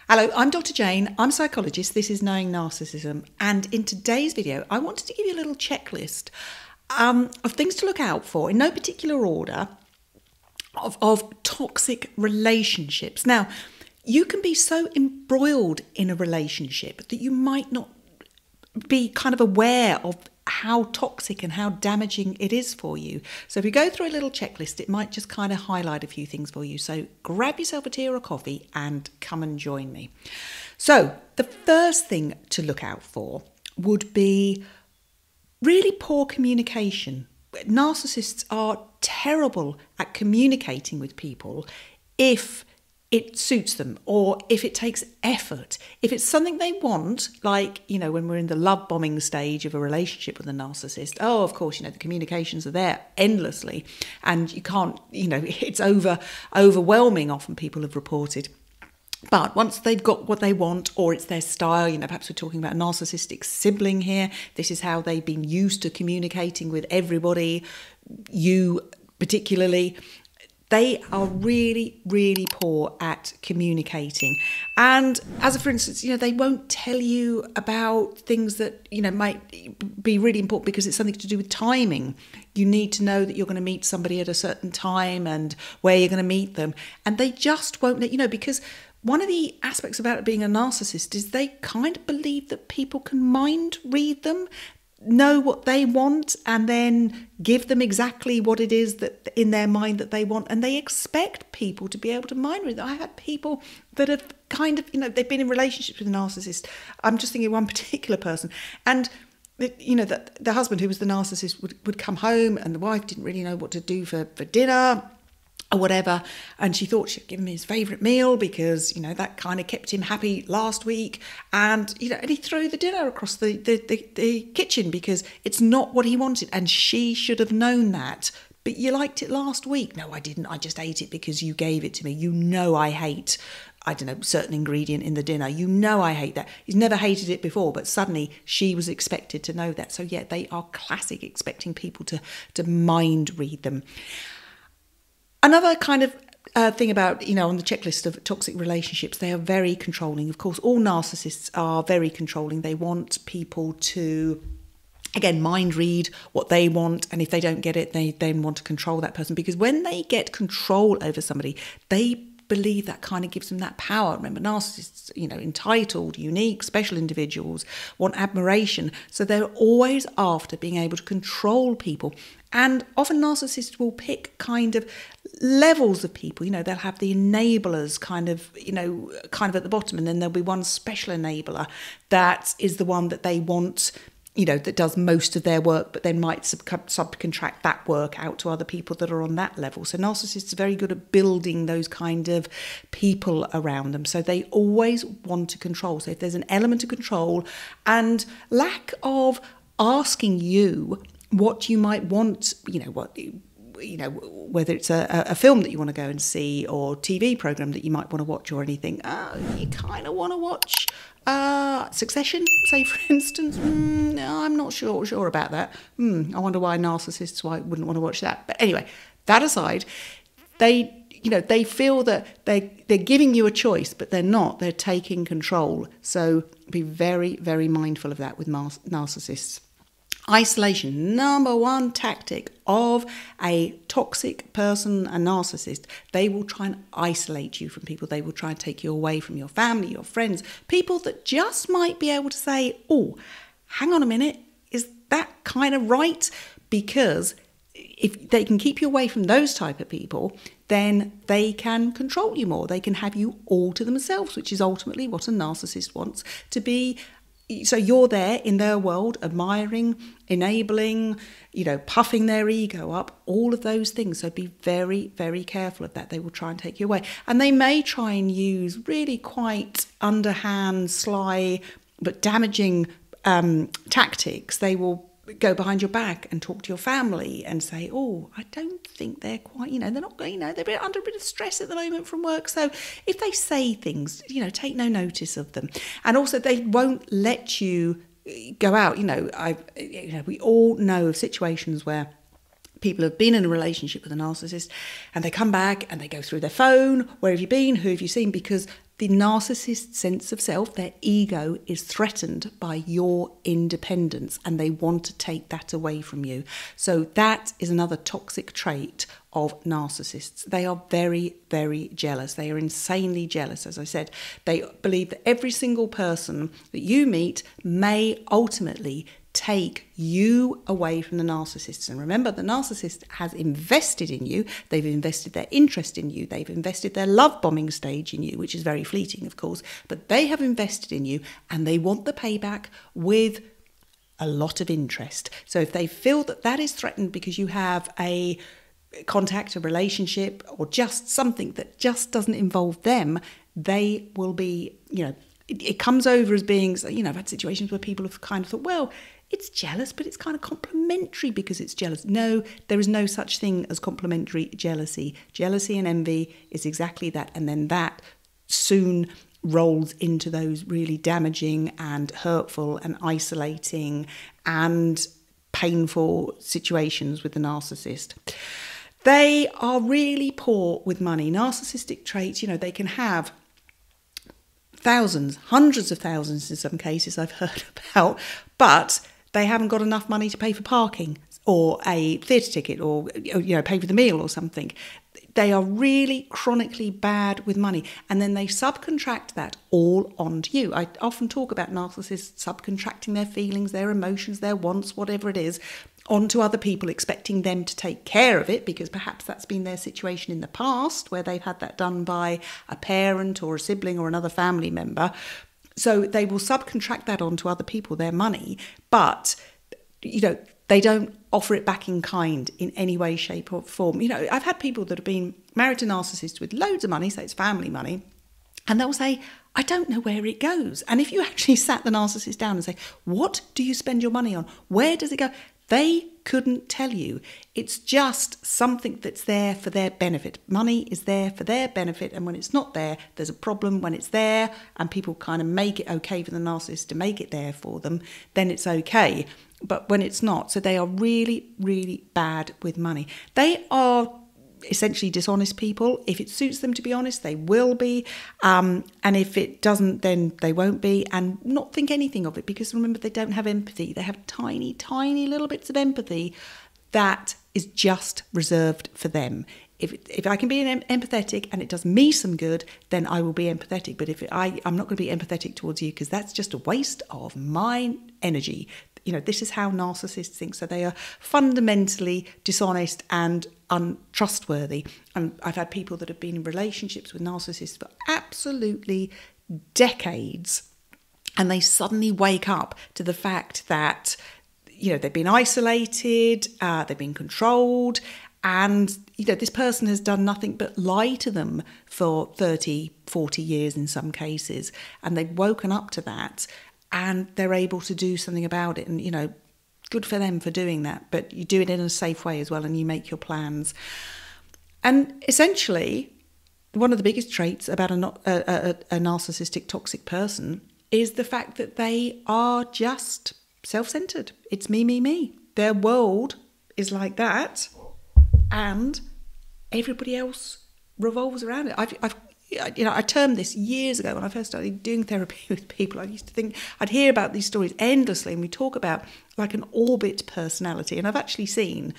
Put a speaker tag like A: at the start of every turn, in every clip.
A: Hello, I'm Dr. Jane. I'm a psychologist. This is Knowing Narcissism. And in today's video, I wanted to give you a little checklist of things to look out for in no particular order of toxic relationships. Now, you can be so embroiled in a relationship that you might not be kind of aware of how toxic and how damaging it is for you. So if we go through a little checklist, it might just kind of highlight a few things for you. So grab yourself a tea or a coffee and come and join me. So the first thing to look out for would be really poor communication. Narcissists are terrible at communicating with people if it suits them or if it takes effort. If it's something they want, like, when we're in the love bombing stage of a relationship with a narcissist, of course, the communications are there endlessly and you can't, it's overwhelming, often people have reported. But once they've got what they want, or it's their style, perhaps we're talking about a narcissistic sibling here, this is how they've been used to communicating with everybody, you particularly. They are really, really poor at communicating. And for instance, they won't tell you about things that, might be really important because it's something to do with timing. You need to know that you're going to meet somebody at a certain time and where you're going to meet them. And they just won't let you know, because one of the aspects about it being a narcissist is they kind of believe that people can mind read them, know what they want, and then give them exactly what it is that in their mind that they want. And they expect people to be able to mind read them. I've had people that have kind of, they've been in relationships with a narcissist. I'm just thinking of one particular person. And that the husband, who was the narcissist, would come home and the wife didn't really know what to do for dinner or whatever, and she thought she'd give him his favourite meal because that kind of kept him happy last week, and and he threw the dinner across the kitchen because it's not what he wanted, and she should have known that. But you liked it last week. No, I didn't. I just ate it because you gave it to me. I hate, certain ingredient in the dinner. I hate that. He's never hated it before, but suddenly she was expected to know that. So yeah, they are classic, expecting people to mind read them. Another kind of thing about, on the checklist of toxic relationships, they are very controlling. Of course, all narcissists are very controlling. They want people to, again, mind read what they want. And if they don't get it, they then want to control that person. Because when they get control over somebody, they believe that kind of gives them that power. Remember, narcissists, entitled, unique, special individuals want admiration. So they're always after being able to control people. And often narcissists will pick kind of levels of people. They'll have the enablers kind of at the bottom, and then there'll be one special enabler that is the one that they want, that does most of their work, but then might subcontract that work out to other people that are on that level. So narcissists are very good at building those kind of people around them. So they always want to control. So if there's an element of control and lack of asking you what you might want, whether it's a film that you want to go and see or TV program that you might want to watch or anything, you kind of want to watch Succession, say, for instance. No, I'm not sure about that. I wonder why narcissists wouldn't want to watch that. But anyway, that aside, they feel that they're giving you a choice, but they're not. They're taking control. So be very, very mindful of that with narcissists. Isolation, number one tactic of a toxic person, a narcissist. They will try and isolate you from people. They will try and take you away from your family, your friends, people that just might be able to say, oh, hang on a minute, is that kind of right? Because if they can keep you away from those type of people, then they can control you more. They can have you all to themselves, which is ultimately what a narcissist wants to be. So you're there in their world, admiring, enabling, puffing their ego up, all of those things. So be very, very careful of that. They will try and take you away. And they may try and use really quite underhand, sly, but damaging tactics. They will go behind your back and talk to your family and say, oh, I don't think they're quite, they're not, they're under a bit of stress at the moment from work. So if they say things, take no notice of them. And also they won't let you go out. We all know of situations where people have been in a relationship with a narcissist and they come back and they go through their phone, where have you been, who have you seen, because the narcissist's sense of self, their ego, is threatened by your independence, and they want to take that away from you. So that is another toxic trait of narcissists. They are very, very jealous. They are insanely jealous. As I said, they believe that every single person that you meet may ultimately take you away from the narcissist. And remember, the narcissist has invested in you. They've invested their interest in you. They've invested their love bombing stage in you, which is very fleeting, of course. But they have invested in you, and they want the payback with a lot of interest. So if they feel that that is threatened because you have a contact, a relationship, or just something that just doesn't involve them, they will be, it comes over as being, I've had situations where people have kind of thought, well, it's jealous, but it's kind of complimentary because it's jealous. No, there is no such thing as complimentary jealousy. Jealousy and envy is exactly that. And then that soon rolls into those really damaging and hurtful and isolating and painful situations with the narcissist. They are really poor with money. Narcissistic traits, they can have thousands, hundreds of thousands in some cases I've heard about, but they haven't got enough money to pay for parking or a theatre ticket or pay for the meal or something. They are really chronically bad with money, and then they subcontract that all onto you. I often talk about narcissists subcontracting their feelings, their emotions, their wants, whatever it is, onto other people, expecting them to take care of it, because perhaps that's been their situation in the past where they've had that done by a parent or a sibling or another family member. So they will subcontract that onto other people, their money, but they don't offer it back in kind in any way, shape or form. I've had people that have been married to narcissists with loads of money, say it's family money, and they'll say, I don't know where it goes. And if you actually sat the narcissist down and say, what do you spend your money on? Where does it go? They couldn't tell you. It's just something that's there for their benefit. Money is there for their benefit, and when it's not there, there's a problem. When it's there and people kind of make it okay for the narcissist to make it there for them, then it's okay. But when it's not, so they are really, really bad with money. They are essentially dishonest people. If it suits them to be honest, they will be. And if it doesn't, then they won't be, and not think anything of it, because remember, they don't have empathy. They have tiny, tiny little bits of empathy that is just reserved for them. If I can be empathetic and it does me some good, then I will be empathetic. But I'm not going to be empathetic towards you, because that's just a waste of my energy. This is how narcissists think. So they are fundamentally dishonest and untrustworthy. And I've had people that have been in relationships with narcissists for absolutely decades, and they suddenly wake up to the fact that, they've been isolated, they've been controlled, and, this person has done nothing but lie to them for 30, 40 years in some cases. And they've woken up to that, and they're able to do something about it. And, good for them for doing that. But you do it in a safe way as well, and you make your plans. And essentially, one of the biggest traits about a narcissistic, toxic person is the fact that they are just self-centered. It's me, me, me. Their world is like that, and everybody else revolves around it. I termed this years ago when I first started doing therapy with people. I used to think I'd hear about these stories endlessly, and we talk about like an orbit personality. And I've actually seen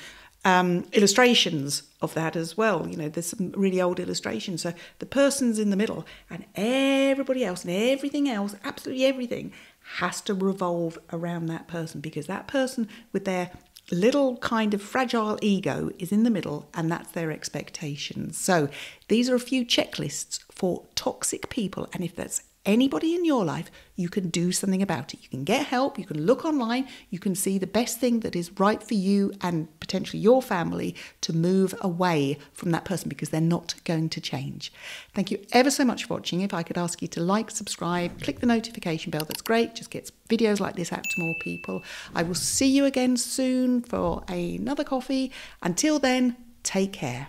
A: illustrations of that as well. There's some really old illustrations. So the person's in the middle, and everybody else and everything else, absolutely everything, has to revolve around that person, because that person with their little kind of fragile ego is in the middle, and that's their expectations. So these are a few checklists for toxic people, and if that's anybody in your life, you can do something about it. You can get help, you can look online, you can see the best thing that is right for you and potentially your family to move away from that person, because they're not going to change. Thank you ever so much for watching. If I could ask you to like, subscribe, click the notification bell, that's great. Just gets videos like this out to more people. I will see you again soon for another coffee. Until then, take care.